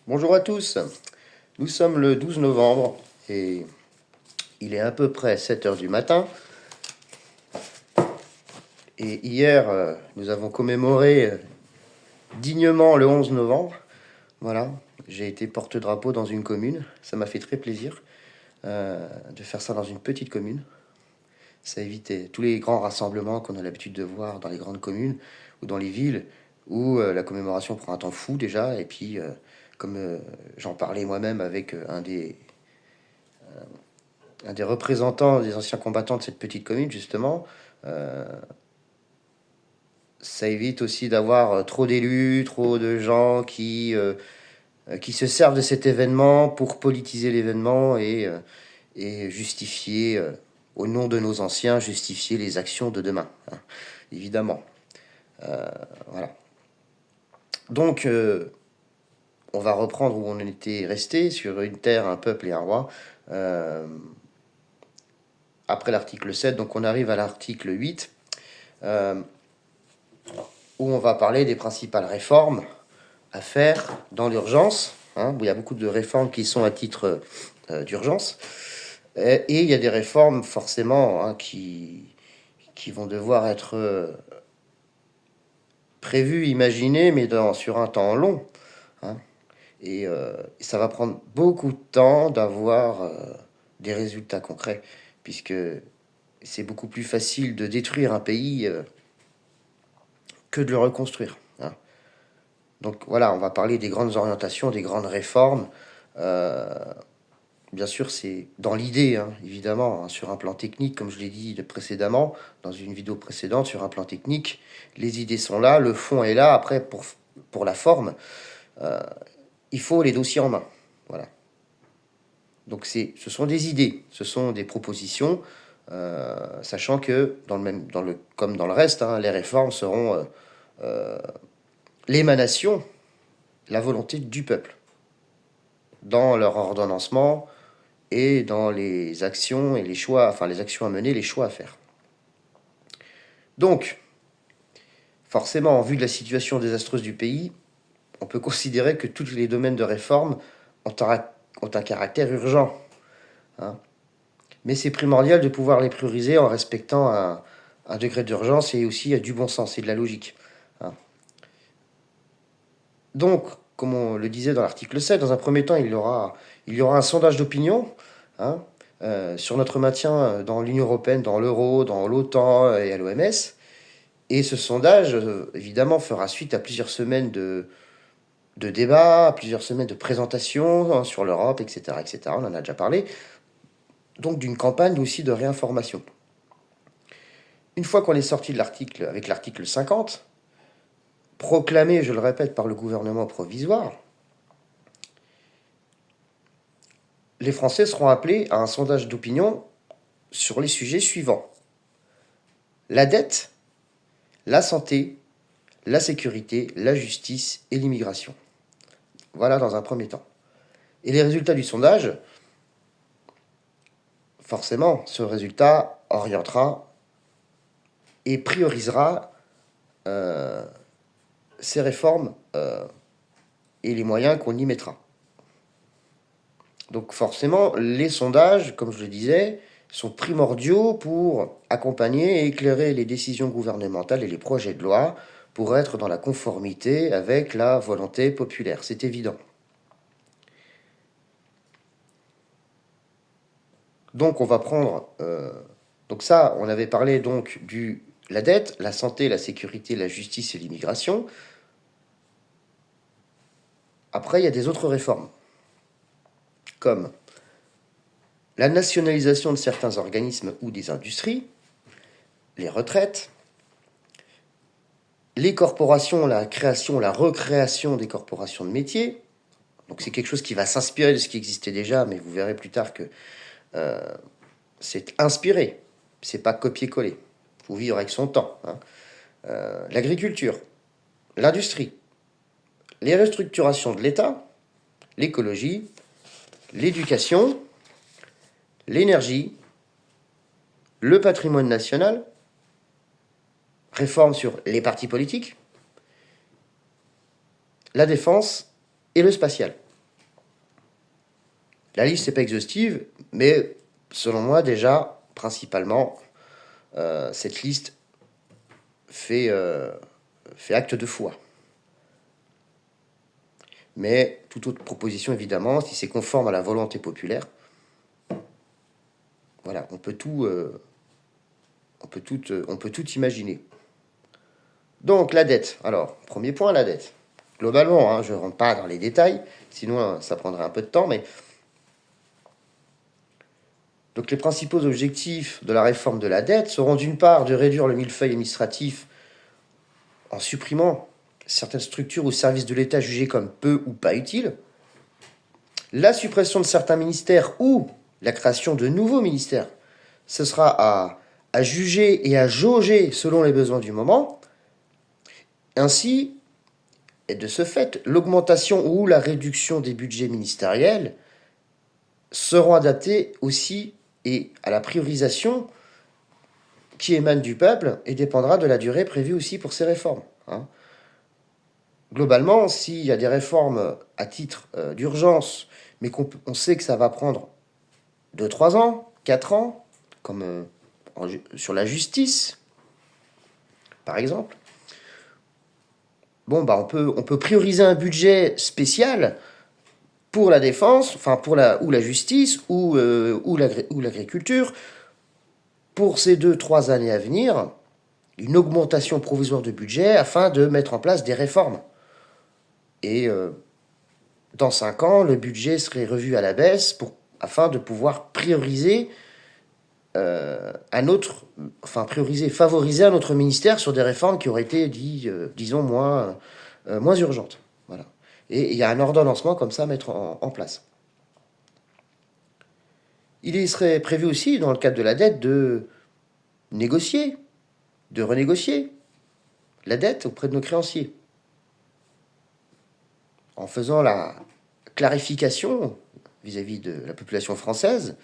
Bonjour à tous, nous sommes le 12 novembre et il est à peu près 7 heures du matin. Et hier, nous avons commémoré dignement le 11 novembre. Voilà, j'ai été porte-drapeau dans une commune, ça m'a fait très plaisir de faire ça dans une petite commune. Ça évitait tous les grands rassemblements qu'on a l'habitude de voir dans les grandes communes ou dans les villes où la commémoration prend un temps fou déjà. Et puis, comme j'en parlais moi-même avec un des représentants des anciens combattants de cette petite commune, justement, euh, ça évite aussi d'avoir trop d'élus, trop de gens qui se servent de cet événement pour politiser l'événement et justifier, au nom de nos anciens, justifier les actions de demain, hein, évidemment. Voilà. Donc, on va reprendre où on était resté, sur une terre, un peuple et un roi. Après l'article 7, donc on arrive à l'article 8, euh, où on va parler des principales réformes à faire dans l'urgence, hein, où il y a beaucoup de réformes qui sont à titre d'urgence, et il y a des réformes forcément, hein, qui vont devoir être prévues, imaginées, mais sur un temps long, hein. Et ça va prendre beaucoup de temps d'avoir des résultats concrets, puisque c'est beaucoup plus facile de détruire un pays que de le reconstruire, hein. Donc voilà, on va parler des grandes orientations, des grandes réformes. Euh, Bien sûr, c'est dans l'idée, hein, évidemment, hein, sur un plan technique, comme je l'ai dit précédemment, dans une vidéo précédente, sur un plan technique, les idées sont là, le fond est là. Après, pour la forme, il faut les dossiers en main. Voilà. Donc ce sont des idées, ce sont des propositions, sachant que comme dans le reste, hein, les réformes seront l'émanation, la volonté du peuple, dans leur ordonnancement et dans les actions et les choix, enfin les actions à mener, les choix à faire. Donc, forcément, en vue de la situation désastreuse du pays, on peut considérer que tous les domaines de réforme ont un caractère urgent, hein. Mais c'est primordial de pouvoir les prioriser en respectant un degré d'urgence et aussi du bon sens et de la logique, hein. Donc, comme on le disait dans l'article 7, dans un premier temps, il y aura un sondage d'opinion, hein, sur notre maintien dans l'Union européenne, dans l'euro, dans l'OTAN et à l'OMS. Et ce sondage, évidemment, fera suite à plusieurs semaines de débats, à plusieurs semaines de présentations, hein, sur l'Europe, etc., etc. On en a déjà parlé. Donc d'une campagne aussi de réinformation. Une fois qu'on est sorti de l'article, avec l'article 50, proclamé, je le répète, par le gouvernement provisoire, les Français seront appelés à un sondage d'opinion sur les sujets suivants: la dette, la santé, la sécurité, la justice et l'immigration. Voilà dans un premier temps. Et les résultats du sondage, forcément, ce résultat orientera et priorisera ces réformes et les moyens qu'on y mettra. Donc forcément, les sondages, comme je le disais, sont primordiaux pour accompagner et éclairer les décisions gouvernementales et les projets de loi pour être dans la conformité avec la volonté populaire. C'est évident. Donc on va prendre... donc ça, on avait parlé donc la dette, la santé, la sécurité, la justice et l'immigration. Après, il y a des autres réformes, comme la nationalisation de certains organismes ou des industries, les retraites, les corporations, la création, la recréation des corporations de métiers. Donc c'est quelque chose qui va s'inspirer de ce qui existait déjà, mais vous verrez plus tard que c'est inspiré, c'est pas copier-coller. Il faut vivre avec son temps, hein. L'agriculture, l'industrie, les restructurations de l'État, l'écologie, l'éducation, l'énergie, le patrimoine national, réforme sur les partis politiques, la défense et le spatial. La liste n'est pas exhaustive, mais selon moi, déjà, principalement, cette liste fait acte de foi. Mais toute autre proposition, évidemment, si c'est conforme à la volonté populaire, voilà, on peut tout imaginer. Donc la dette. Alors, premier point, la dette. Globalement, hein, je ne rentre pas dans les détails, sinon ça prendrait un peu de temps, mais donc les principaux objectifs de la réforme de la dette seront d'une part de réduire le millefeuille administratif en supprimant certaines structures ou services de l'État jugés comme peu ou pas utiles, la suppression de certains ministères ou la création de nouveaux ministères. Ce sera à juger et à jauger selon les besoins du moment. Ainsi, et de ce fait, l'augmentation ou la réduction des budgets ministériels seront adaptés aussi et à la priorisation qui émane du peuple et dépendra de la durée prévue aussi pour ces réformes. Hein. Globalement, s'il y a des réformes à titre d'urgence, mais qu'on sait que ça va prendre 2-3 ans, 4 ans, comme sur la justice, par exemple, bon, bah, on peut prioriser un budget spécial pour la défense, enfin ou la justice, ou l'agriculture, pour ces 2-3 années à venir, une augmentation provisoire de budget afin de mettre en place des réformes. Et dans 5 ans, le budget serait revu à la baisse afin de pouvoir prioriser favoriser un autre ministère sur des réformes qui auraient été, disons, moins urgentes. Voilà. Et il y a un ordonnancement comme ça à mettre en place. Il serait prévu aussi, dans le cadre de la dette, de renégocier la dette auprès de nos créanciers, en faisant la clarification vis-à-vis de la population française,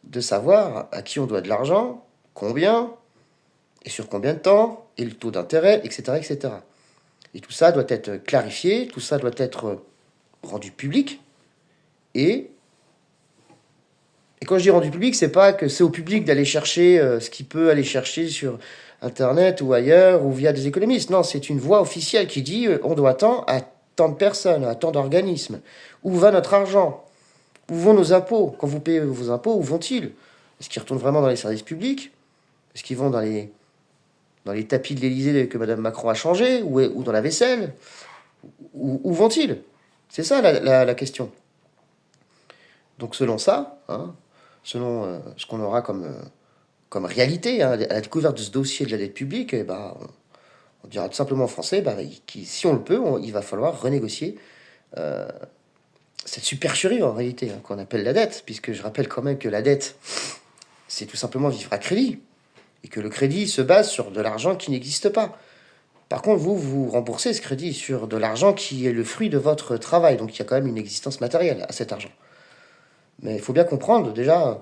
de savoir à qui on doit de l'argent, combien, et sur combien de temps, et le taux d'intérêt, etc., etc. Et tout ça doit être clarifié, tout ça doit être rendu public, et quand je dis rendu public, c'est pas que c'est au public d'aller chercher ce qu'il peut aller chercher sur Internet ou ailleurs, ou via des économistes. Non, c'est une voix officielle qui dit on doit tant à tant de personnes, à tant d'organismes. Où va notre argent? Où vont nos impôts? Quand vous payez vos impôts, où vont-ils? Est-ce qu'ils retournent vraiment dans les services publics? Est-ce qu'ils vont dans les tapis de l'Élysée que Mme Macron a changé? Ou dans la vaisselle? Où vont-ils? C'est ça la question. Donc selon ça, hein, selon ce qu'on aura comme réalité, hein, à la découverte de ce dossier de la dette publique, eh ben, on dira tout simplement aux Français, si on le peut, il va falloir renégocier cette supercherie en réalité, hein, qu'on appelle la dette, puisque je rappelle quand même que la dette, c'est tout simplement vivre à crédit, et que le crédit se base sur de l'argent qui n'existe pas. Par contre, vous remboursez ce crédit sur de l'argent qui est le fruit de votre travail, donc il y a quand même une existence matérielle à cet argent. Mais il faut bien comprendre déjà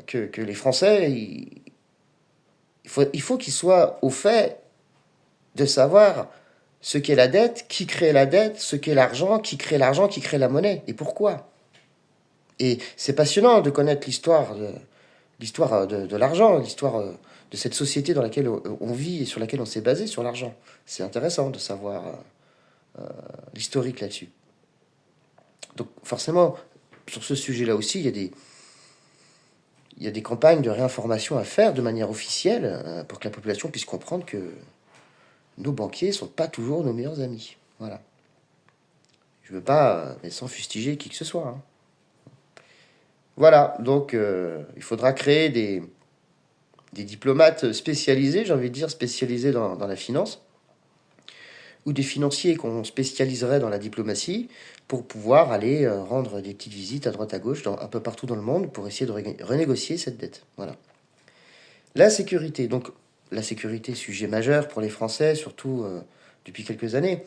que les Français, il faut qu'ils soient au fait de savoir ce qu'est la dette, qui crée la dette, ce qu'est l'argent, qui crée la monnaie, et pourquoi. Et c'est passionnant de connaître l'histoire de l'argent, l'histoire de cette société dans laquelle on vit et sur laquelle on s'est basé sur l'argent. C'est intéressant de savoir l'historique là-dessus. Donc forcément, sur ce sujet-là aussi, il y a des campagnes de réinformation à faire de manière officielle pour que la population puisse comprendre que nos banquiers ne sont pas toujours nos meilleurs amis. Voilà. Je veux pas, mais sans fustiger qui que ce soit. Hein. Voilà, donc il faudra créer des diplomates spécialisés, j'ai envie de dire spécialisés dans la finance, ou des financiers qu'on spécialiserait dans la diplomatie pour pouvoir aller rendre des petites visites à droite à gauche, un peu partout dans le monde, pour essayer de renégocier cette dette. Voilà. La sécurité, donc la sécurité, sujet majeur pour les Français, surtout depuis quelques années.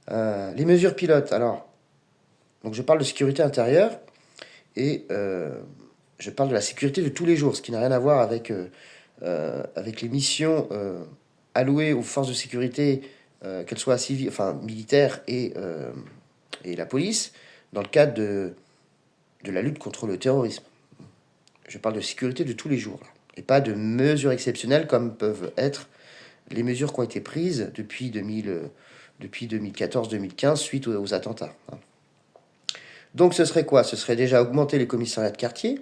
Les mesures pilotes, alors, donc je parle de sécurité intérieure, et je parle de la sécurité de tous les jours, ce qui n'a rien à voir avec les missions allouées aux forces de sécurité, qu'elles soient civiles, enfin militaires et la police, dans le cadre de de la lutte contre le terrorisme. Je parle de sécurité de tous les jours, là, et pas de mesures exceptionnelles comme peuvent être les mesures qui ont été prises depuis 2014-2015 suite aux attentats. Donc ce serait quoi? Ce serait déjà augmenter les commissariats de quartier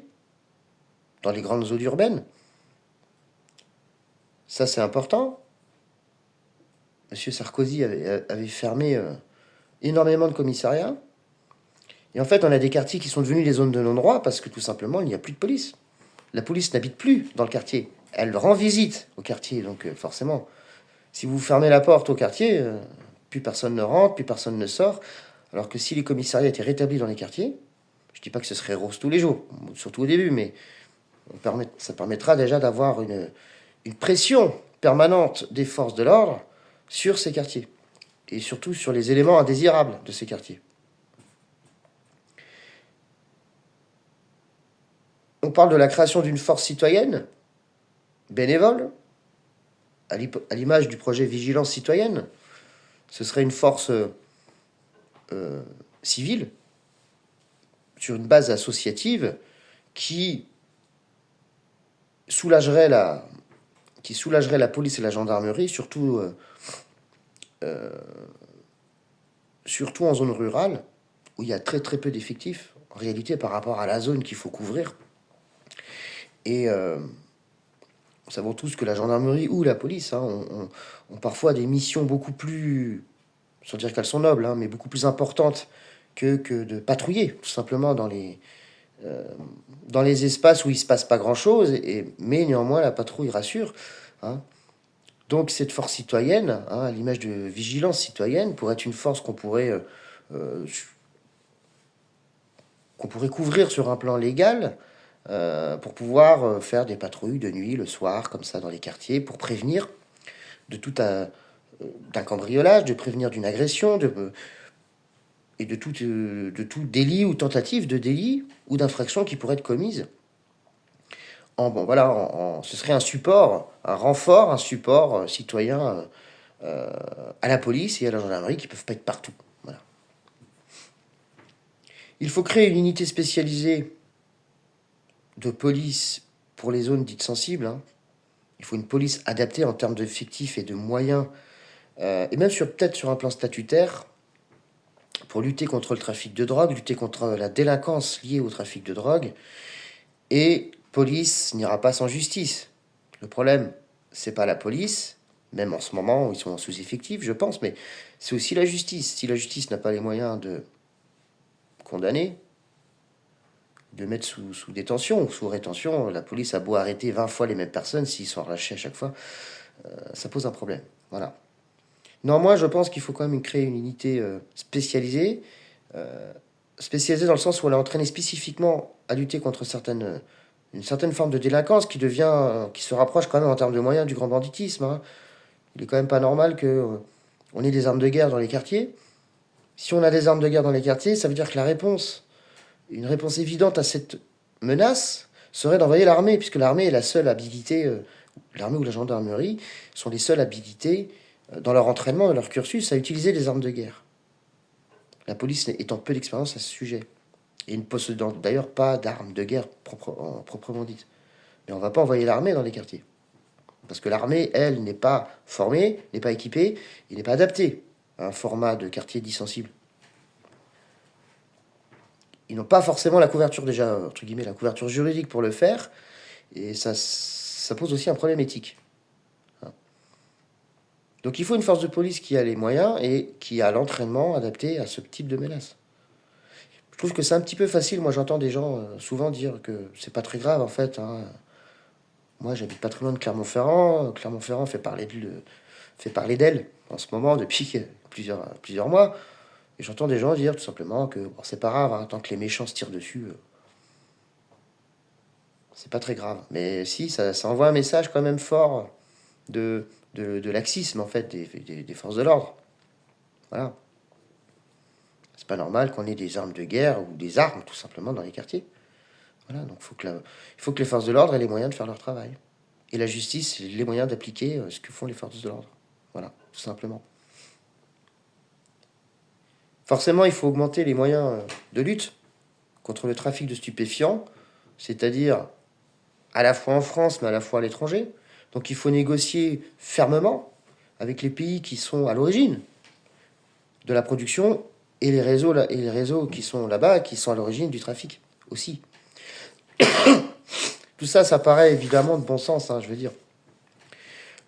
dans les grandes zones urbaines. Ça, c'est important. Monsieur Sarkozy avait fermé énormément de commissariats. Et en fait, on a des quartiers qui sont devenus des zones de non-droit parce que tout simplement, il n'y a plus de police. La police n'habite plus dans le quartier. Elle rend visite au quartier. Donc forcément, si vous fermez la porte au quartier, plus personne ne rentre, plus personne ne sort. Alors que si les commissariats étaient rétablis dans les quartiers, je ne dis pas que ce serait rose tous les jours, surtout au début, mais ça permettra déjà d'avoir une pression permanente des forces de l'ordre sur ces quartiers. Et surtout sur les éléments indésirables de ces quartiers. On parle de la création d'une force citoyenne, bénévole, à l'image du projet Vigilance citoyenne. Ce serait une force civile, sur une base associative, qui soulagerait la police et la gendarmerie, surtout en zone rurale, où il y a très très peu d'effectifs, en réalité, par rapport à la zone qu'il faut couvrir. Et nous savons tous que la gendarmerie ou la police ont parfois des missions beaucoup plus, sans dire qu'elles sont nobles, mais beaucoup plus importantes que de patrouiller, tout simplement, dans les espaces où il ne se passe pas grand-chose, mais néanmoins, la patrouille rassure. Donc cette force citoyenne, à l'image de vigilance citoyenne, pourrait être une force qu'on pourrait couvrir sur un plan légal, pour pouvoir faire des patrouilles de nuit, le soir, comme ça, dans les quartiers, pour prévenir d'un cambriolage, de prévenir d'une agression, et de tout délit ou tentative de délit ou d'infraction qui pourrait être commise. Ce serait un support, un renfort, un support citoyen à la police et à la gendarmerie qui ne peuvent pas être partout. Voilà. Il faut créer une unité spécialisée de police pour les zones dites sensibles. Il faut une police adaptée en termes d'effectifs et de moyens, et même peut-être sur un plan statutaire, pour lutter contre le trafic de drogue, lutter contre la délinquance liée au trafic de drogue. Et police n'ira pas sans justice. Le problème, c'est pas la police, même en ce moment où ils sont en sous-effectif, je pense, mais c'est aussi la justice. Si la justice n'a pas les moyens de condamner, de mettre sous détention ou sous rétention, la police a beau arrêter 20 fois les mêmes personnes, s'ils sont relâchés à chaque fois, ça pose un problème. Voilà. Néanmoins, je pense qu'il faut quand même créer une unité spécialisée dans le sens où elle est entraînée spécifiquement à lutter contre une certaine forme de délinquance qui se rapproche quand même en termes de moyens du grand banditisme. Il est quand même pas normal que on ait des armes de guerre dans les quartiers. Si on a des armes de guerre dans les quartiers, ça veut dire que une réponse évidente à cette menace serait d'envoyer l'armée, puisque l'armée est la seule habilité, l'armée ou la gendarmerie sont les seules habilités dans leur entraînement, dans leur cursus, à utiliser des armes de guerre. La police étant peu d'expérience à ce sujet. Et ne possédant d'ailleurs pas d'armes de guerre proprement dites. Mais on ne va pas envoyer l'armée dans les quartiers. Parce que l'armée, elle, n'est pas formée, n'est pas équipée, et n'est pas adaptée à un format de quartier dit sensible. Ils n'ont pas forcément la couverture, déjà, entre guillemets, la couverture juridique pour le faire, et ça pose aussi un problème éthique. Donc il faut une force de police qui a les moyens et qui a l'entraînement adapté à ce type de menace. Je trouve que c'est un petit peu facile. Moi, j'entends des gens souvent dire que c'est pas très grave, en fait. Moi, j'habite pas très loin de Clermont-Ferrand. Clermont-Ferrand fait parler d'elle en ce moment depuis plusieurs mois. Et j'entends des gens dire tout simplement que bon, c'est pas grave, tant que les méchants se tirent dessus, c'est pas très grave. Mais si, ça envoie un message quand même fort de laxisme, en fait, des forces de l'ordre. Voilà. C'est pas normal qu'on ait des armes de guerre ou des armes, tout simplement, dans les quartiers. Voilà, donc il faut que les forces de l'ordre aient les moyens de faire leur travail. Et la justice ait les moyens d'appliquer ce que font les forces de l'ordre. Voilà, tout simplement. Forcément, il faut augmenter les moyens de lutte contre le trafic de stupéfiants, c'est-à-dire à la fois en France, mais à la fois à l'étranger. Donc il faut négocier fermement avec les pays qui sont à l'origine de la production et les réseaux qui sont là-bas, qui sont à l'origine du trafic aussi. Tout ça, ça paraît évidemment de bon sens, hein, je veux dire.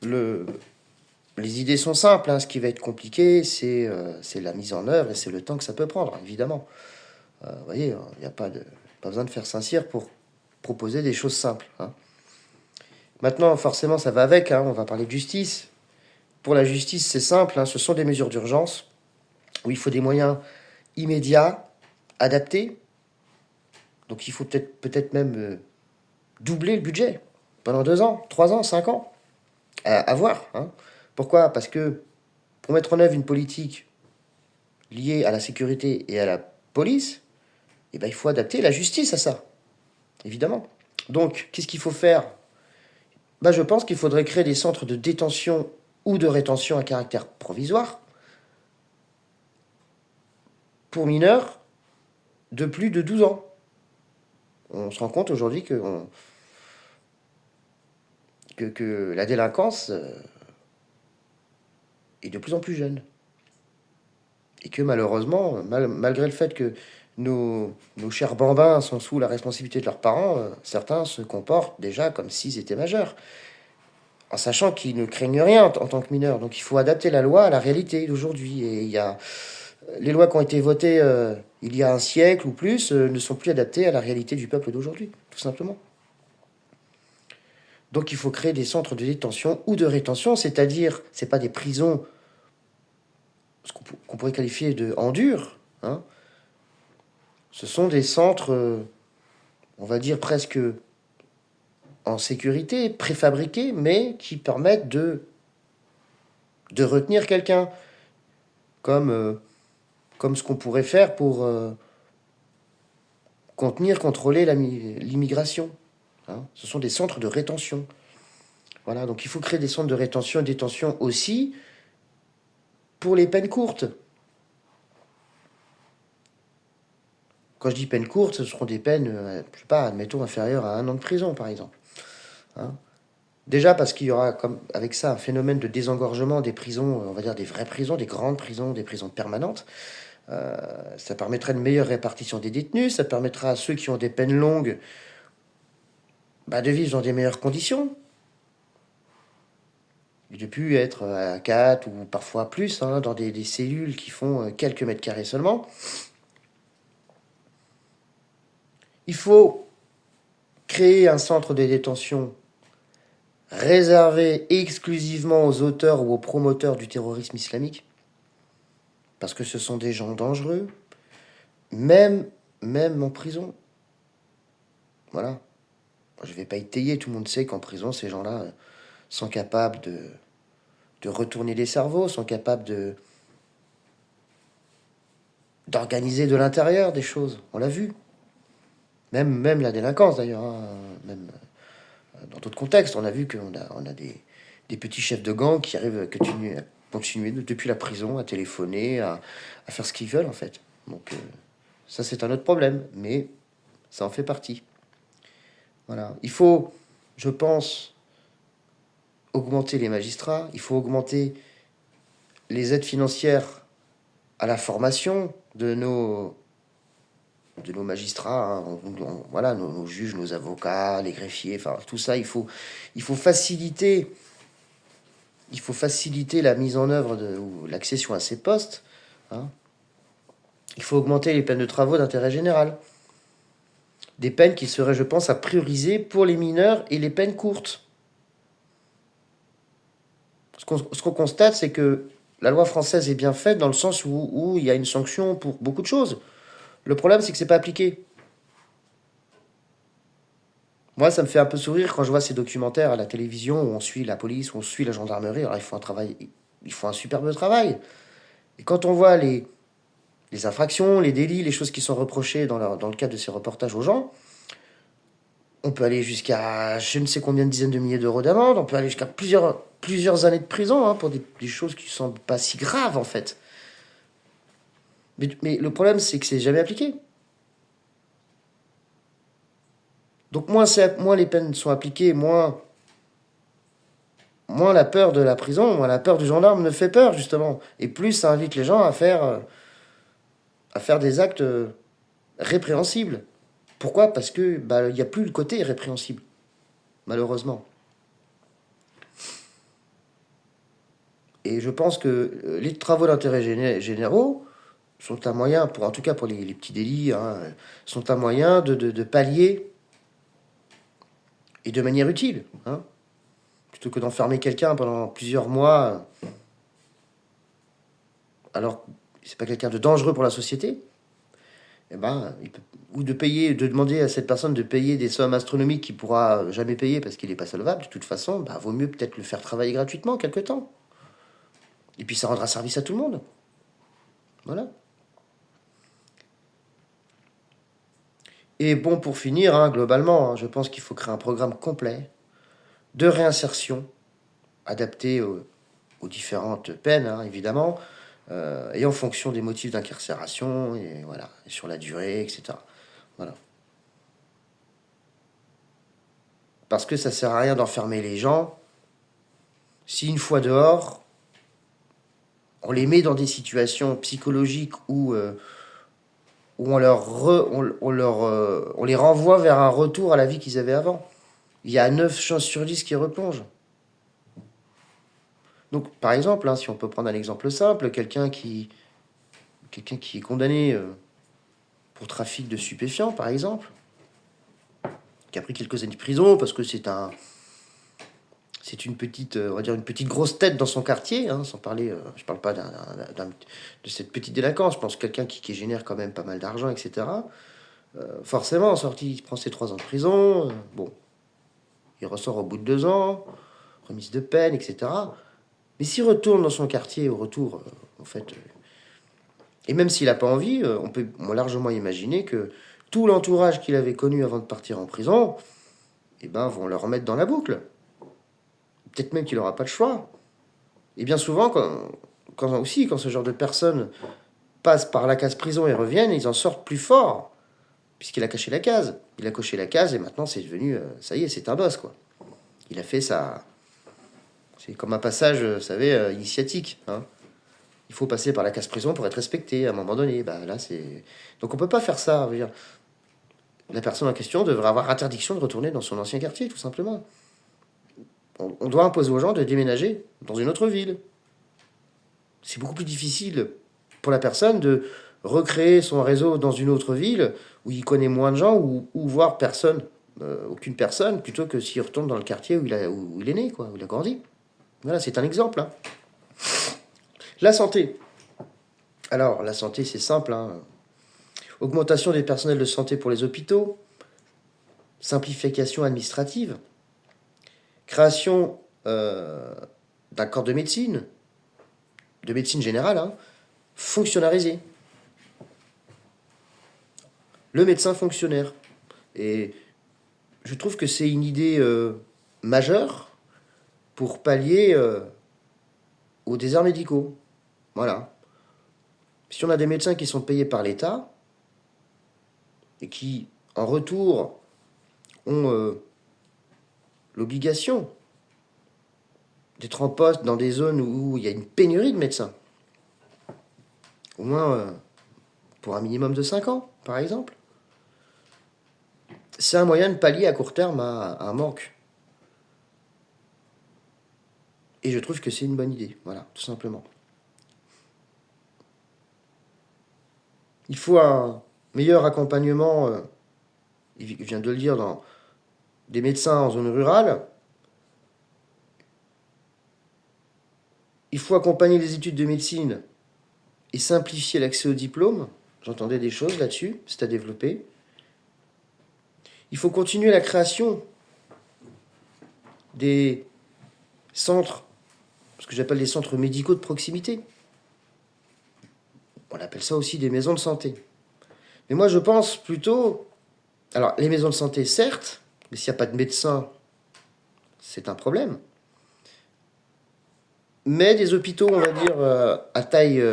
Le, les idées sont simples, hein. Ce qui va être compliqué, c'est la mise en œuvre et c'est le temps que ça peut prendre, évidemment. Vous voyez, il n'y a pas besoin de faire Saint-Cyr pour proposer des choses simples, hein. Maintenant, forcément, ça va avec, hein, on va parler de justice. Pour la justice, c'est simple, hein, ce sont des mesures d'urgence où il faut des moyens immédiats, adaptés. Donc il faut peut-être même doubler le budget pendant 2 ans, 3 ans, 5 ans, à voir, hein. Pourquoi? Parce que pour mettre en œuvre une politique liée à la sécurité et à la police, eh ben, il faut adapter la justice à ça, évidemment. Donc, qu'est-ce qu'il faut faire? Ben, je pense qu'il faudrait créer des centres de détention ou de rétention à caractère provisoire pour mineurs de plus de 12 ans. On se rend compte aujourd'hui que la délinquance est de plus en plus jeune. Et que malheureusement, malgré le fait que nos chers bambins sont sous la responsabilité de leurs parents, certains se comportent déjà comme s'ils étaient majeurs, en sachant qu'ils ne craignent rien en tant que mineurs. Donc il faut adapter la loi à la réalité d'aujourd'hui. Et il y a les lois qui ont été votées il y a un siècle ou plus ne sont plus adaptées à la réalité du peuple d'aujourd'hui, tout simplement. Donc il faut créer des centres de détention ou de rétention, c'est-à-dire, c'est pas des prisons, ce qu'on pourrait qualifier de en dur, hein. Ce sont des centres, on va dire presque en sécurité, préfabriqués, mais qui permettent de retenir quelqu'un, comme ce qu'on pourrait faire pour contenir, contrôler l'immigration, hein. Ce sont des centres de rétention. Voilà, donc il faut créer des centres de rétention et de détention aussi pour les peines courtes. Quand je dis peines courtes, ce seront des peines, je sais pas, admettons, inférieures à 1 an de prison, par exemple, hein. Déjà parce qu'il y aura, comme avec ça, un phénomène de désengorgement des prisons, on va dire des vraies prisons, des grandes prisons, des prisons permanentes. Ça permettrait une meilleure répartition des détenus, ça permettra à ceux qui ont des peines longues de vivre dans des meilleures conditions, et de plus être à 4 ou parfois plus, hein, dans des cellules qui font quelques mètres carrés seulement. Il faut créer un centre de détention réservé exclusivement aux auteurs ou aux promoteurs du terrorisme islamique, parce que ce sont des gens dangereux, même en prison. Voilà. Je vais pas étayer, tout le monde sait qu'en prison, ces gens-là sont capables de retourner les cerveaux, sont capables d'organiser de l'intérieur des choses. On l'a vu. Même la délinquance, d'ailleurs, hein. Même dans d'autres contextes, on a vu on a des petits chefs de gang qui arrivent à continuer depuis la prison, à téléphoner, à faire ce qu'ils veulent, en fait. Donc, ça, c'est un autre problème, mais ça en fait partie. Voilà. Il faut, je pense, augmenter les magistrats, il faut augmenter les aides financières à la formation de nos magistrats, hein. Voilà, nos juges, nos avocats, les greffiers, enfin tout ça, il faut faciliter la mise en œuvre ou l'accession à ces postes, hein. Il faut augmenter les peines de travaux d'intérêt général. Des peines qui seraient, je pense, à prioriser pour les mineurs et les peines courtes. Ce qu'on constate, c'est que la loi française est bien faite dans le sens où il y a une sanction pour beaucoup de choses. Le problème, c'est que c'est pas appliqué. Moi, ça me fait un peu sourire quand je vois ces documentaires à la télévision où on suit la police, où on suit la gendarmerie. Alors, ils font un superbe travail. Et quand on voit les infractions, les délits, les choses qui sont reprochées dans le cadre de ces reportages aux gens, on peut aller jusqu'à je ne sais combien de dizaines de milliers d'euros d'amende, on peut aller jusqu'à plusieurs années de prison, hein, pour des choses qui ne sont pas si graves, en fait. Mais le problème, c'est que c'est jamais appliqué. Donc moins les peines sont appliquées, moins la peur de la prison, moins la peur du gendarme ne fait peur, justement. Et plus ça invite les gens à faire des actes répréhensibles. Pourquoi? Parce que il n'y a plus le côté répréhensible, malheureusement. Et je pense que les travaux d'intérêt généraux sont un moyen, en tout cas pour les petits délits, hein, sont un moyen de pallier et de manière utile. Hein, plutôt que d'enfermer quelqu'un pendant plusieurs mois, alors que c'est pas quelqu'un de dangereux pour la société, eh ben, ou de demander à cette personne de payer des sommes astronomiques qu'il pourra jamais payer parce qu'il n'est pas solvable, de toute façon, vaut mieux peut-être le faire travailler gratuitement quelque temps. Et puis ça rendra service à tout le monde. Voilà. Et bon, pour finir, hein, globalement, hein, je pense qu'il faut créer un programme complet de réinsertion adapté aux différentes peines, hein, évidemment, et en fonction des motifs d'incarcération, et voilà, et sur la durée, etc. Voilà. Parce que ça sert à rien d'enfermer les gens si une fois dehors, on les met dans des situations psychologiques où on les renvoie vers un retour à la vie qu'ils avaient avant. Il y a 9 chances sur 10 qui replongent. Donc, par exemple, hein, si on peut prendre un exemple simple, quelqu'un qui est condamné pour trafic de stupéfiants, par exemple, qui a pris quelques années de prison parce que c'est une petite, on va dire une petite grosse tête dans son quartier, hein, sans parler, je parle pas de cette petite délinquance, je pense quelqu'un qui génère quand même pas mal d'argent, etc. Forcément, en sortie, il prend ses 3 ans de prison, bon, il ressort au bout de 2 ans, remise de peine, etc. Mais s'il retourne dans son quartier au retour, en fait, et même s'il n'a pas envie, on peut largement imaginer que tout l'entourage qu'il avait connu avant de partir en prison, eh ben, vont le remettre dans la boucle. Peut-être même qu'il n'aura pas le choix. Et bien souvent, quand ce genre de personnes passent par la case prison et reviennent, ils en sortent plus forts, puisqu'il a caché la case. Il a coché la case et maintenant c'est devenu, ça y est, c'est un boss, quoi. Il a fait ça. C'est comme un passage, vous savez, initiatique. Hein. Il faut passer par la case prison pour être respecté à un moment donné. Bah, là, c'est... Donc on peut pas faire ça. Je veux dire, la personne en question devrait avoir interdiction de retourner dans son ancien quartier, tout simplement. On doit imposer aux gens de déménager dans une autre ville. C'est beaucoup plus difficile pour la personne de recréer son réseau dans une autre ville où il connaît moins de gens ou voir personne, aucune personne, plutôt que s'il retourne dans le quartier où il est né, quoi, où il a grandi. Voilà, c'est un exemple. Hein. La santé. Alors, la santé, c'est simple. Hein. Augmentation des personnels de santé pour les hôpitaux, simplification administrative, création d'un corps de médecine générale, hein, fonctionnalisé. Le médecin fonctionnaire. Et je trouve que c'est une idée majeure pour pallier aux déserts médicaux. Voilà. Si on a des médecins qui sont payés par l'État et qui, en retour, ont l'obligation d'être en poste dans des zones où il y a une pénurie de médecins, au moins pour un minimum de 5 ans, par exemple, c'est un moyen de pallier à court terme à un manque. Et je trouve que c'est une bonne idée, voilà, tout simplement. Il faut un meilleur accompagnement, il vient de le dire, des médecins en zone rurale. Il faut accompagner les études de médecine et simplifier l'accès au diplôme. J'entendais des choses là-dessus, c'est à développer. Il faut continuer la création des centres, ce que j'appelle des centres médicaux de proximité. On appelle ça aussi des maisons de santé. Mais moi, je pense plutôt... Alors, les maisons de santé, certes, mais s'il n'y a pas de médecin, c'est un problème. Mais des hôpitaux, on va dire, à taille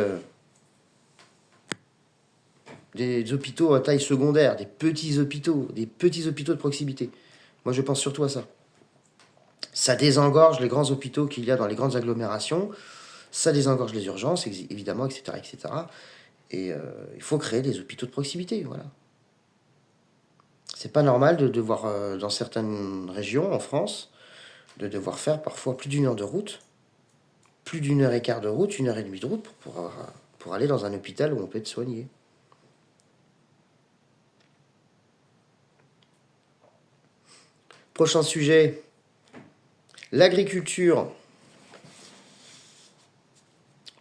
des hôpitaux à taille secondaire, des petits hôpitaux de proximité. Moi, je pense surtout à ça. Ça désengorge les grands hôpitaux qu'il y a dans les grandes agglomérations, ça désengorge les urgences, évidemment, etc., etc. Et il faut créer des hôpitaux de proximité, voilà. C'est pas normal de devoir, dans certaines régions en France, de devoir faire parfois plus d'1 heure de route, plus d'1 heure et quart de route, 1 heure et demie de route pour aller dans un hôpital où on peut être soigné. Prochain sujet, l'agriculture.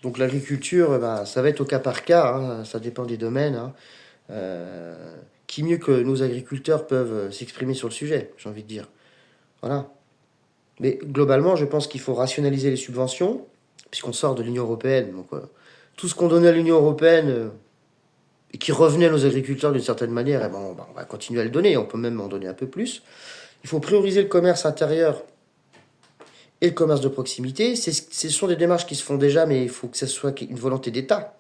Donc l'agriculture, bah, ça va être au cas par cas, hein, ça dépend des domaines. Hein. Qui mieux que nos agriculteurs peuvent s'exprimer sur le sujet, j'ai envie de dire. Voilà. Mais globalement, je pense qu'il faut rationaliser les subventions, puisqu'on sort de l'Union européenne. Donc tout ce qu'on donnait à l'Union européenne et qui revenait à nos agriculteurs d'une certaine manière, eh ben, on va continuer à le donner, on peut même en donner un peu plus. Il faut prioriser le commerce intérieur et le commerce de proximité. Ce sont des démarches qui se font déjà, mais il faut que ce soit une volonté d'État.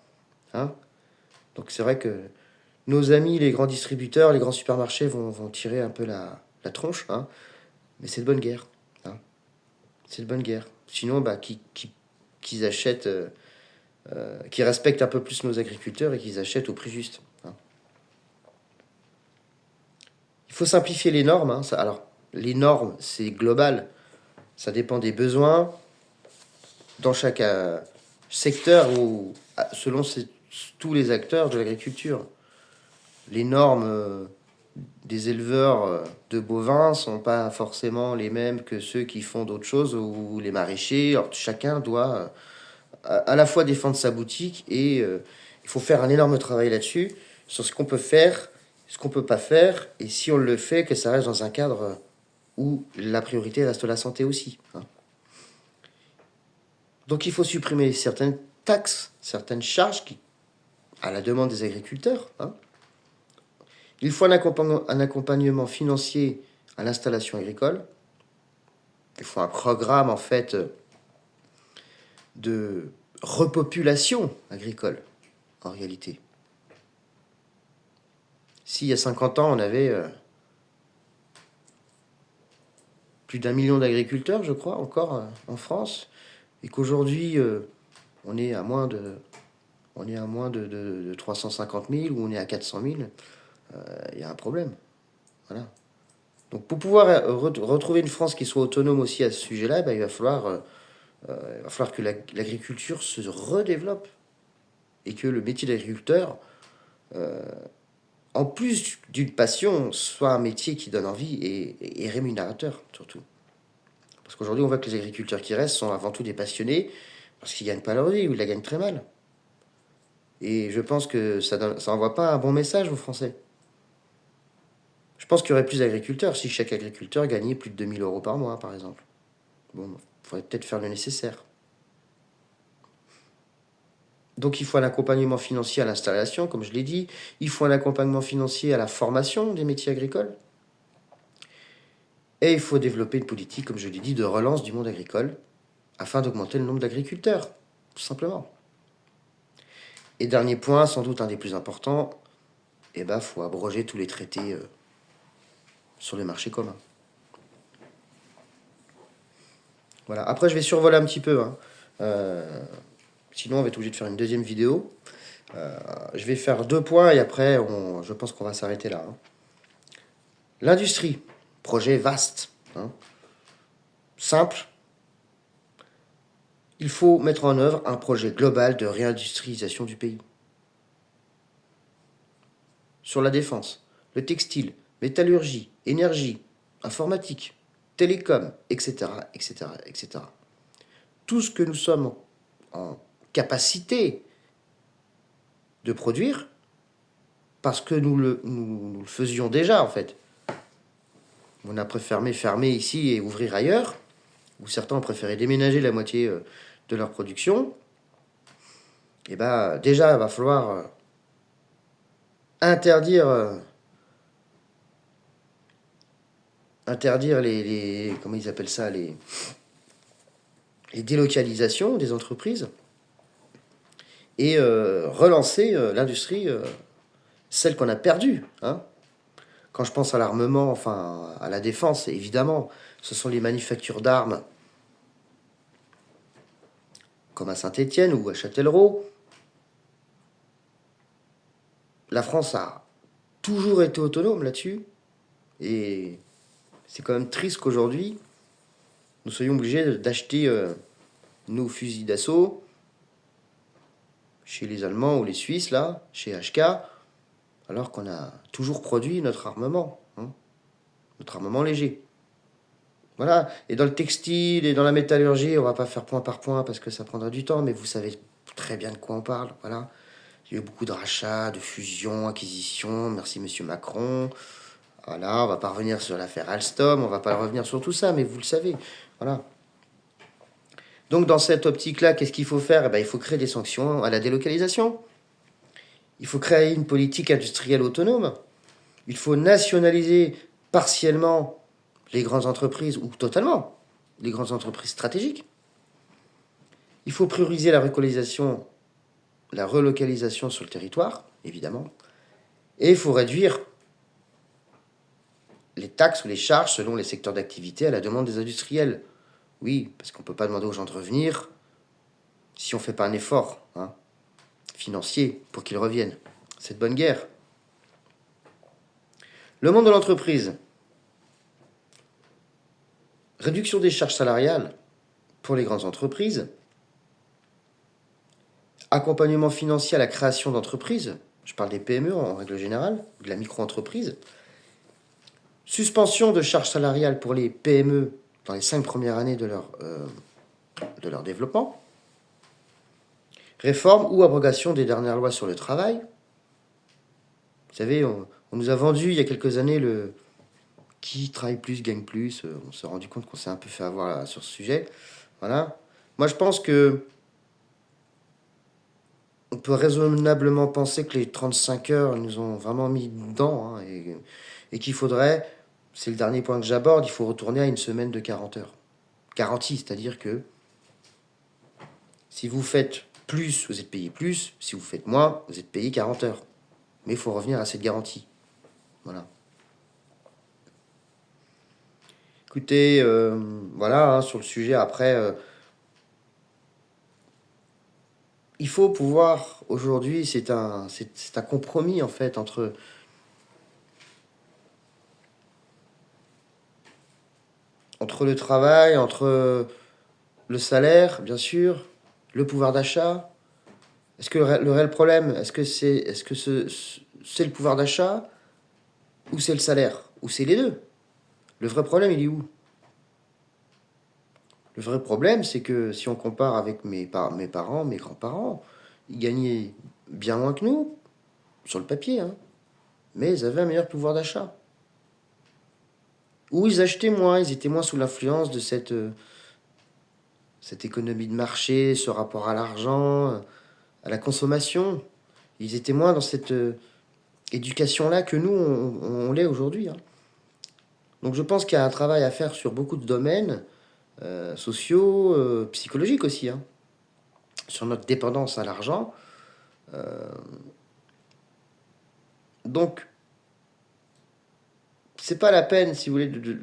Hein. Donc c'est vrai que nos amis, les grands distributeurs, les grands supermarchés vont tirer un peu la tronche, hein, mais c'est de bonne guerre. Hein. C'est de bonne guerre. Sinon, bah, qu'ils achètent, qu'ils respectent un peu plus nos agriculteurs et qu'ils achètent au prix juste. Hein. Il faut simplifier les normes. Hein. Alors, les normes, c'est global. Ça dépend des besoins dans chaque secteur ou selon tous les acteurs de l'agriculture. Les normes des éleveurs de bovins sont pas forcément les mêmes que ceux qui font d'autres choses ou les maraîchers. Alors, chacun doit à la fois défendre sa boutique et il faut faire un énorme travail là-dessus sur ce qu'on peut faire, ce qu'on peut pas faire et si on le fait, que ça reste dans un cadre où la priorité reste la santé aussi. Hein. Donc il faut supprimer certaines taxes, certaines charges à la demande des agriculteurs. Hein. Il faut un accompagnement financier à l'installation agricole. Il faut un programme en fait de repopulation agricole en réalité. Si il y a 50 ans on avait plus d'1 million d'agriculteurs, je crois, encore en France, et qu'aujourd'hui on est à moins de 350 000 ou on est à 400 000, il y a un problème. Voilà. Donc pour pouvoir retrouver une France qui soit autonome aussi à ce sujet-là, il va falloir que l'agriculture se redéveloppe et que le métier d'agriculteur, en plus d'une passion, soit un métier qui donne envie et rémunérateur surtout. Parce qu'aujourd'hui, on voit que les agriculteurs qui restent sont avant tout des passionnés parce qu'ils gagnent pas leur vie ou ils la gagnent très mal. Et je pense que ça envoie pas un bon message aux Français. Je pense qu'il y aurait plus d'agriculteurs si chaque agriculteur gagnait plus de 2 000 € par mois, par exemple. Bon, il faudrait peut-être faire le nécessaire. Donc il faut un accompagnement financier à l'installation, comme je l'ai dit. Il faut un accompagnement financier à la formation des métiers agricoles. Et il faut développer une politique, comme je l'ai dit, de relance du monde agricole, afin d'augmenter le nombre d'agriculteurs, tout simplement. Et dernier point, sans doute un des plus importants, faut abroger tous les traités sur le marché commun. Voilà. Après, je vais survoler un petit peu. Hein. Sinon, on va être obligé de faire une deuxième vidéo. Je vais faire 2 points et après, je pense qu'on va s'arrêter là. Hein. L'industrie, projet vaste. Hein. Simple. Il faut mettre en œuvre un projet global de réindustrialisation du pays. Sur la défense, le textile, métallurgie, énergie, informatique, télécom, etc., etc., etc. Tout ce que nous sommes en capacité de produire, parce que nous le faisions déjà, en fait. On a préféré fermer ici et ouvrir ailleurs, ou certains ont préféré déménager la moitié de leur production. Et déjà, il va falloir interdire les comment ils appellent ça, les délocalisations des entreprises et relancer l'industrie celles qu'on a perdues. Hein. Quand je pense à l'armement, enfin à la défense, évidemment, ce sont les manufactures d'armes comme à Saint-Étienne ou à Châtellerault. La France a toujours été autonome là-dessus. Et c'est quand même triste qu'aujourd'hui, nous soyons obligés d'acheter nos fusils d'assaut chez les Allemands ou les Suisses, là, chez HK, alors qu'on a toujours produit notre armement, hein, notre armement léger. Voilà. Et dans le textile et dans la métallurgie, on va pas faire point par point parce que ça prendra du temps, mais vous savez très bien de quoi on parle. Voilà. Il y a eu beaucoup de rachats, de fusions, acquisitions. Merci Monsieur Macron. Voilà, on va pas revenir sur l'affaire Alstom, on va pas revenir sur tout ça, mais vous le savez. Voilà. Donc dans cette optique-là, qu'est-ce qu'il faut faire? Eh ben, il faut créer des sanctions à la délocalisation. Il faut créer une politique industrielle autonome. Il faut nationaliser partiellement les grandes entreprises, ou totalement les grandes entreprises stratégiques. Il faut prioriser la relocalisation sur le territoire, évidemment. Et il faut réduire les taxes ou les charges selon les secteurs d'activité à la demande des industriels. Oui, parce qu'on ne peut pas demander aux gens de revenir si on ne fait pas un effort financier pour qu'ils reviennent. C'est de bonne guerre. Le monde de l'entreprise. Réduction des charges salariales pour les grandes entreprises. Accompagnement financier à la création d'entreprises. Je parle des PME en règle générale, de la micro-entreprise. Suspension de charges salariales pour les PME dans les 5 premières années de leur développement. Réforme ou abrogation des dernières lois sur le travail. Vous savez, on nous a vendu il y a quelques années le qui travaille plus gagne plus. On s'est rendu compte qu'on s'est un peu fait avoir là, sur ce sujet. Voilà. Moi, je pense que on peut raisonnablement penser que les 35 heures nous ont vraiment mis dedans et qu'il faudrait, c'est le dernier point que j'aborde, il faut retourner à une semaine de 40 heures. Garantie, c'est-à-dire que si vous faites plus, vous êtes payé plus. Si vous faites moins, vous êtes payé 40 heures. Mais il faut revenir à cette garantie. Voilà. Écoutez, voilà, sur le sujet, après, il faut pouvoir, aujourd'hui, c'est un compromis, en fait, entre le travail, entre le salaire, bien sûr, le pouvoir d'achat. Est-ce que le réel problème, est-ce que c'est le pouvoir d'achat ou c'est le salaire ou c'est les deux? Le vrai problème, il est où? Le vrai problème, c'est que si on compare avec mes parents, mes grands-parents, ils gagnaient bien moins que nous, sur le papier, hein, mais ils avaient un meilleur pouvoir d'achat. Ou ils achetaient moins, ils étaient moins sous l'influence de cette économie de marché, ce rapport à l'argent, à la consommation. Ils étaient moins dans cette éducation-là que nous, on l'est aujourd'hui. Hein. Donc je pense qu'il y a un travail à faire sur beaucoup de domaines sociaux, psychologiques aussi, hein, sur notre dépendance à l'argent. Donc, c'est pas la peine, si vous voulez,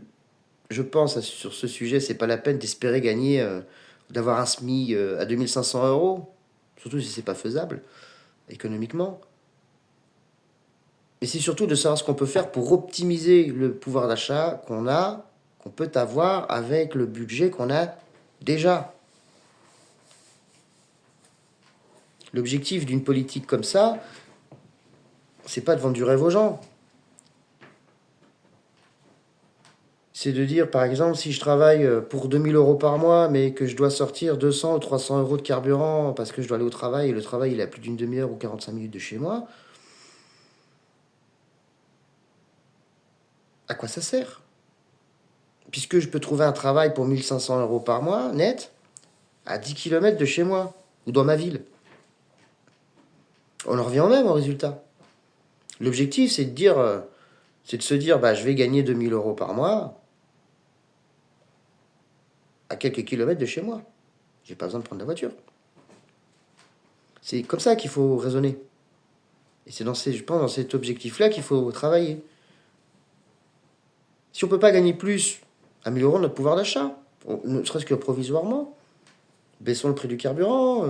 je pense sur ce sujet, c'est pas la peine d'espérer gagner, d'avoir un SMI à 2500 euros, surtout si c'est pas faisable économiquement. Et c'est surtout de savoir ce qu'on peut faire pour optimiser le pouvoir d'achat qu'on peut avoir avec le budget qu'on a déjà. L'objectif d'une politique comme ça, c'est pas de vendre du rêve aux gens. C'est de dire, par exemple, si je travaille pour 2000 euros par mois, mais que je dois sortir 200 ou 300 euros de carburant parce que je dois aller au travail, et le travail il est à plus d'une demi-heure ou 45 minutes de chez moi, à quoi ça sert? Puisque je peux trouver un travail pour 1500 euros par mois, net, à 10 km de chez moi, ou dans ma ville. On en revient au même au résultat. L'objectif, c'est de se dire, bah, je vais gagner 2000 euros par mois à quelques kilomètres de chez moi. J'ai pas besoin de prendre la voiture. C'est comme ça qu'il faut raisonner. Et c'est je pense, dans cet objectif-là qu'il faut travailler. Si on ne peut pas gagner plus, améliorons notre pouvoir d'achat, ne serait-ce que provisoirement. Baissons le prix du carburant.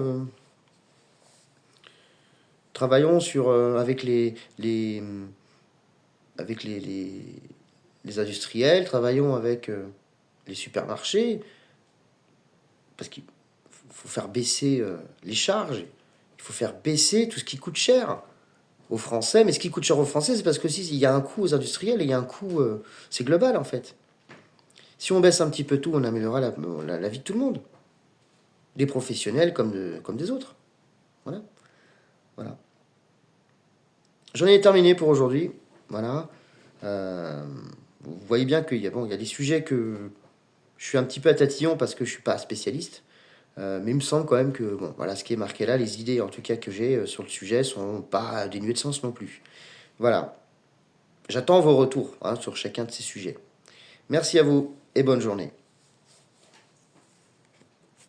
Travaillons avec avec les industriels, travaillons avec les supermarchés, parce qu'il faut faire baisser les charges, il faut faire baisser tout ce qui coûte cher aux Français. Mais ce qui coûte cher aux Français, c'est parce que si il y a un coût aux industriels et il y a un coût, c'est global en fait. Si on baisse un petit peu tout, on améliorera la vie de tout le monde, des professionnels comme des autres. Voilà, voilà. J'en ai terminé pour aujourd'hui. Voilà. Euh, vous voyez bien qu'il y a, bon, il y a des sujets que je suis un petit peu à tatillon parce que je suis pas spécialiste. Mais il me semble quand même que bon, voilà, ce qui est marqué là, les idées en tout cas que j'ai sur le sujet sont pas dénuées de sens non plus. Voilà. J'attends vos retours hein, sur chacun de ces sujets. Merci à vous et bonne journée.